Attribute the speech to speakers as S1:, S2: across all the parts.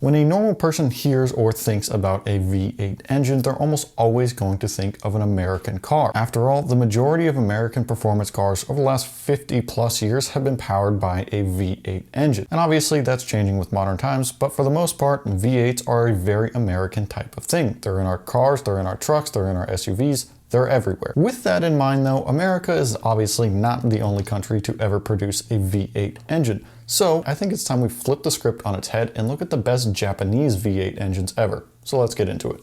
S1: When a normal person hears or thinks about a V8 engine, they're almost always going to think of an American car. After all, the majority of American performance cars over the last 50 plus years have been powered by a V8 engine. And obviously that's changing with modern times, but for the most part, V8s are a very American type of thing. They're in our cars, they're in our trucks, they're in our SUVs. They're everywhere. With that in mind though, America is obviously not the only country to ever produce a V8 engine. So I think it's time we flip the script on its head and look at the best Japanese V8 engines ever. So let's get into it.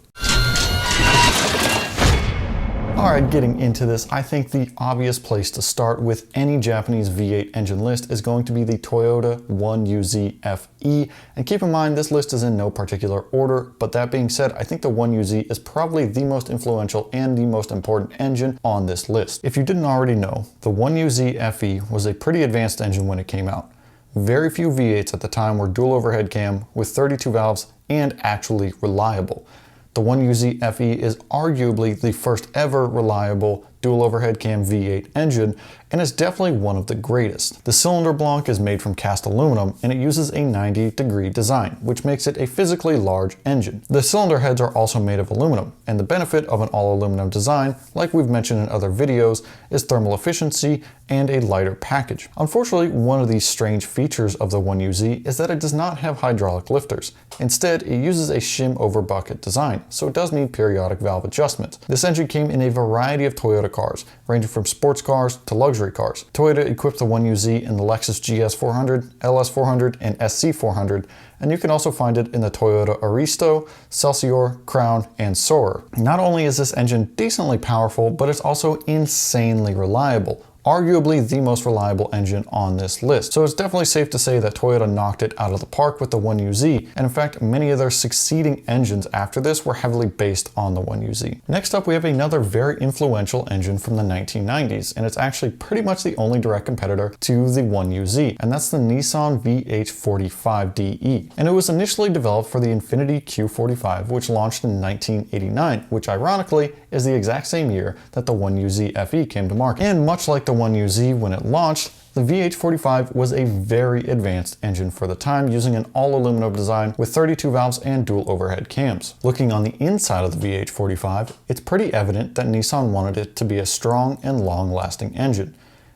S1: Alright, getting into this, I think the obvious place to start with any Japanese V8 engine list is going to be the Toyota 1UZ FE. And keep in mind, this list is in no particular order, but that being said, I think the 1UZ is probably the most influential and the most important engine on this list. If you didn't already know, the 1UZ FE was a pretty advanced engine when it came out. Very few V8s at the time were dual overhead cam with 32 valves and actually reliable. The 1UZ FE is arguably the first ever reliable dual overhead cam V8 engine, and is definitely one of the greatest. The cylinder block is made from cast aluminum and it uses a 90-degree design, which makes it a physically large engine. The cylinder heads are also made of aluminum, and the benefit of an all-aluminum design, like we've mentioned in other videos, is thermal efficiency and a lighter package. Unfortunately, one of these strange features of the 1UZ is that it does not have hydraulic lifters. Instead, it uses a shim over bucket design, so it does need periodic valve adjustments. This engine came in a variety of Toyota cars, ranging from sports cars to luxury cars. Toyota equipped the 1UZ in the Lexus GS400, LS400, and SC400, and you can also find it in the Toyota Aristo, Celsior, Crown, and Soarer. Not only is this engine decently powerful, but it's also insanely reliable. Arguably the most reliable engine on this list. So it's definitely safe to say that Toyota knocked it out of the park with the 1UZ, and in fact many of their succeeding engines after this were heavily based on the 1UZ. Next up we have another very influential engine from the 1990s, and it's actually pretty much the only direct competitor to the 1UZ, and that's the Nissan VRH35DE. And it was initially developed for the Infiniti Q45, which launched in 1989, which ironically is the exact same year that the 1UZ FE came to market. And much like the 1UZ when it launched, the VH45 was a very advanced engine for the time, using an all-aluminum design with 32 valves and dual overhead cams. Looking on the inside of the VH45, it's pretty evident that Nissan wanted it to be a strong and long-lasting engine.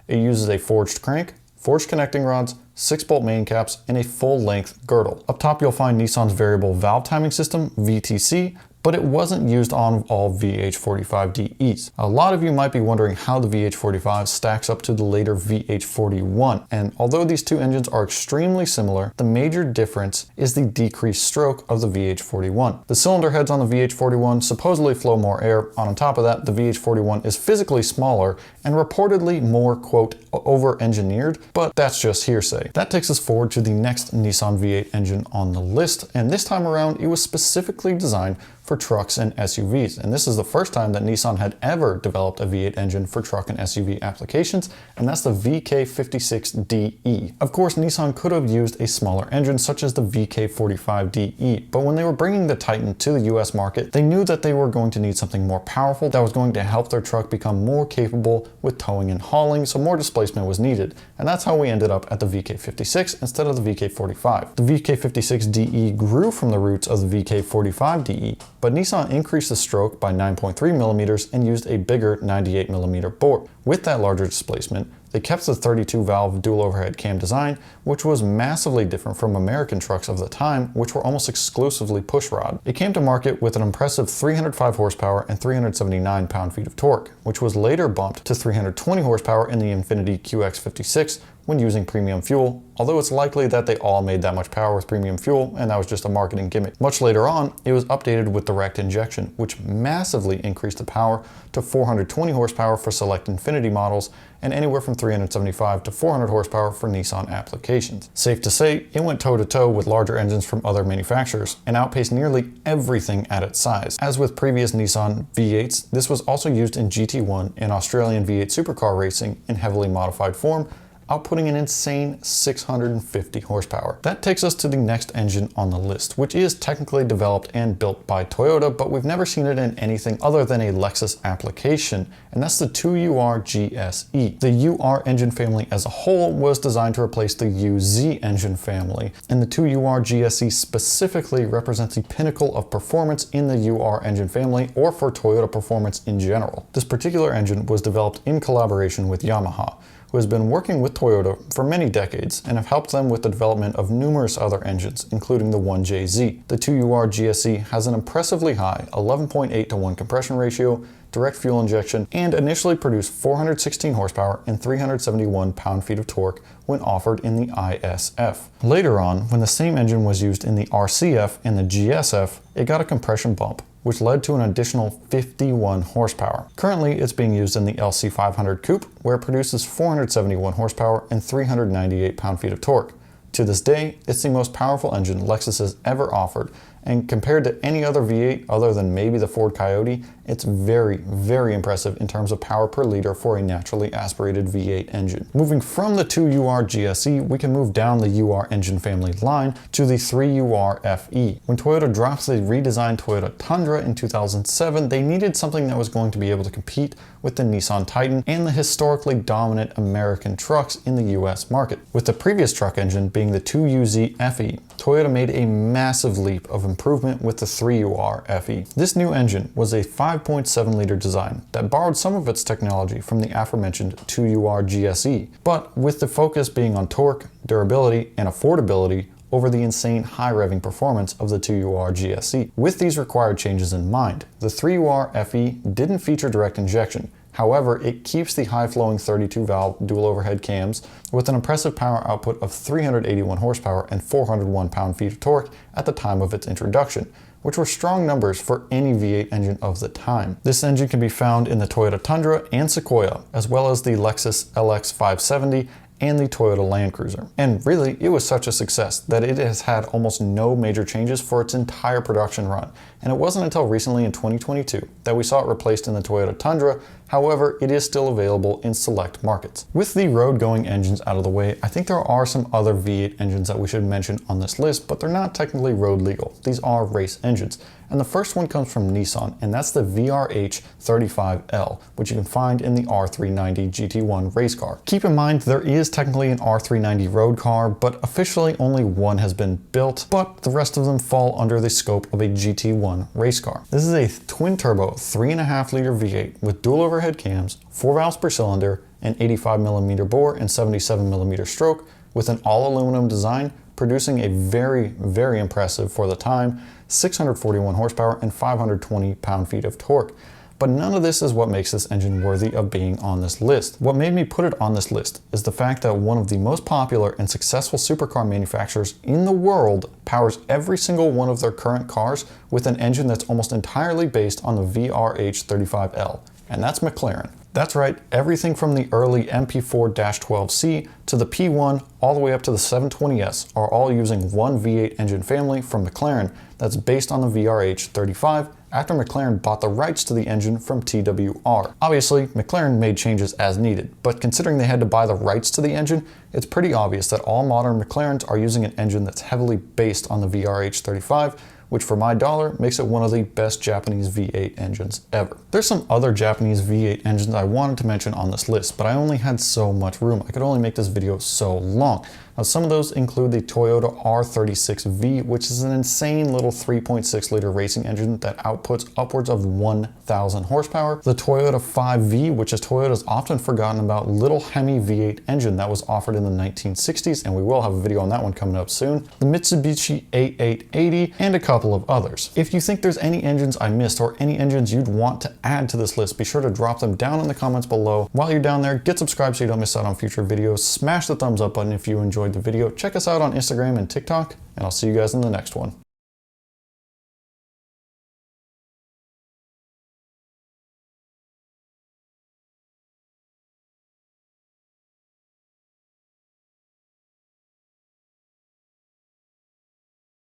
S1: It uses a forged crank, forged connecting rods, 6-bolt main caps, and a full-length girdle. Up top you'll find Nissan's variable valve timing system, VTC, but it wasn't used on all VH45DEs. A lot of you might be wondering how the VH45 stacks up to the later VH41, and although these two engines are extremely similar, the major difference is the decreased stroke of the VH41. The cylinder heads on the VH41 supposedly flow more air. On top of that, the VH41 is physically smaller and reportedly more, quote, over-engineered, but that's just hearsay. That takes us forward to the next Nissan V8 engine on the list, and this time around it was specifically designed for trucks and SUVs. And this is the first time that Nissan had ever developed a V8 engine for truck and SUV applications, and that's the VK56DE. Of course, Nissan could have used a smaller engine such as the VK45DE, but when they were bringing the Titan to the US market, they knew that they were going to need something more powerful that was going to help their truck become more capable with towing and hauling, so more displacement was needed. And that's how we ended up at the VK56 instead of the VK45. The VK56DE grew from the roots of the VK45DE, but Nissan increased the stroke by 9.3 millimeters and used a bigger 98 millimeter bore. With that larger displacement, they kept the 32 valve dual overhead cam design, which was massively different from American trucks of the time, which were almost exclusively pushrod. It came to market with an impressive 305 horsepower and 379 pound-feet of torque, which was later bumped to 320 horsepower in the Infiniti QX56 when using premium fuel, although it's likely that they all made that much power with premium fuel and that was just a marketing gimmick. Much later on, it was updated with direct injection, which massively increased the power to 420 horsepower for select Infiniti models and anywhere from 375 to 400 horsepower for Nissan applications. Safe to say, it went toe-to-toe with larger engines from other manufacturers and outpaced nearly everything at its size. As with previous Nissan V8s, this was also used in GT1 and Australian V8 supercar racing in heavily modified form, outputting an insane 650 horsepower. That takes us to the next engine on the list, which is technically developed and built by Toyota, but we've never seen it in anything other than a Lexus application, and that's the 2UR GSE. The UR engine family as a whole was designed to replace the UZ engine family, and the 2UR GSE specifically represents the pinnacle of performance in the UR engine family, or for Toyota performance in general. This particular engine was developed in collaboration with Yamaha, who has been working with Toyota for many decades and have helped them with the development of numerous other engines, including the 1JZ. The 2UR GSE has an impressively high 11.8 to 1 compression ratio, direct fuel injection, and initially produced 416 horsepower and 371 pound-feet of torque when offered in the ISF. Later on, when the same engine was used in the RCF and the GSF, it got a compression bump, which led to an additional 51 horsepower. Currently, it's being used in the LC500 Coupe, where it produces 471 horsepower and 398 pound-feet of torque. To this day, it's the most powerful engine Lexus has ever offered, and compared to any other V8 other than maybe the Ford Coyote, it's very, very impressive in terms of power per liter for a naturally aspirated V8 engine. Moving from the 2UR GSE, we can move down the UR engine family line to the 3UR FE. When Toyota dropped the redesigned Toyota Tundra in 2007, they needed something that was going to be able to compete with the Nissan Titan and the historically dominant American trucks in the US market. With the previous truck engine being the 2UZ FE, Toyota made a massive leap of improvement with the 3UR FE. This new engine was a 5.7 liter design that borrowed some of its technology from the aforementioned 2UR GSE, but with the focus being on torque, durability, and affordability over the insane high revving performance of the 2UR GSE. With these required changes in mind, the 3UR FE didn't feature direct injection. However, it keeps the high-flowing 32-valve dual overhead cams with an impressive power output of 381 horsepower and 401 pound-feet of torque at the time of its introduction, which were strong numbers for any V8 engine of the time. This engine can be found in the Toyota Tundra and Sequoia, as well as the Lexus LX570 and the Toyota Land Cruiser. And really, it was such a success that it has had almost no major changes for its entire production run. And it wasn't until recently in 2022 that we saw it replaced in the Toyota Tundra. However, it is still available in select markets. With the road-going engines out of the way, I think there are some other V8 engines that we should mention on this list, but they're not technically road legal. These are race engines. And the first one comes from Nissan, and that's the VRH35L, which you can find in the R390 GT1 race car. Keep in mind, there is technically an R390 road car, but officially only one has been built, but the rest of them fall under the scope of a GT1 race car. This is a twin-turbo 3.5 liter V8 with dual overhead cams, 4 valves per cylinder, an 85mm bore and 77mm stroke, with an all-aluminum design, producing a very, very impressive, for the time, 641 horsepower and 520 pound-feet of torque. But none of this is what makes this engine worthy of being on this list. What made me put it on this list is the fact that one of the most popular and successful supercar manufacturers in the world powers every single one of their current cars with an engine that's almost entirely based on the VRH35L, and that's McLaren. That's right, everything from the early MP4-12C to the P1 all the way up to the 720S are all using one V8 engine family from McLaren that's based on the VRH35 after McLaren bought the rights to the engine from TWR. Obviously, McLaren made changes as needed, but considering they had to buy the rights to the engine, it's pretty obvious that all modern McLarens are using an engine that's heavily based on the VRH35, which for my dollar makes it one of the best Japanese V8 engines ever. There's some other Japanese V8 engines I wanted to mention on this list, but I only had so much room. I could only make this video so long. Now, some of those include the Toyota R36V, which is an insane little 3.6 liter racing engine that outputs upwards of 1,000 horsepower. The Toyota 5V, which is Toyota's often forgotten about little hemi V8 engine that was offered in the 1960s, and we will have a video on that one coming up soon. The Mitsubishi A880, and a couple of others. If you think there's any engines I missed or any engines you'd want to add to this list, be sure to drop them down in the comments below. While you're down there, get subscribed so you don't miss out on future videos. Smash the thumbs up button if you enjoyed the video. Check us out on Instagram and TikTok, and I'll see you guys in the next one.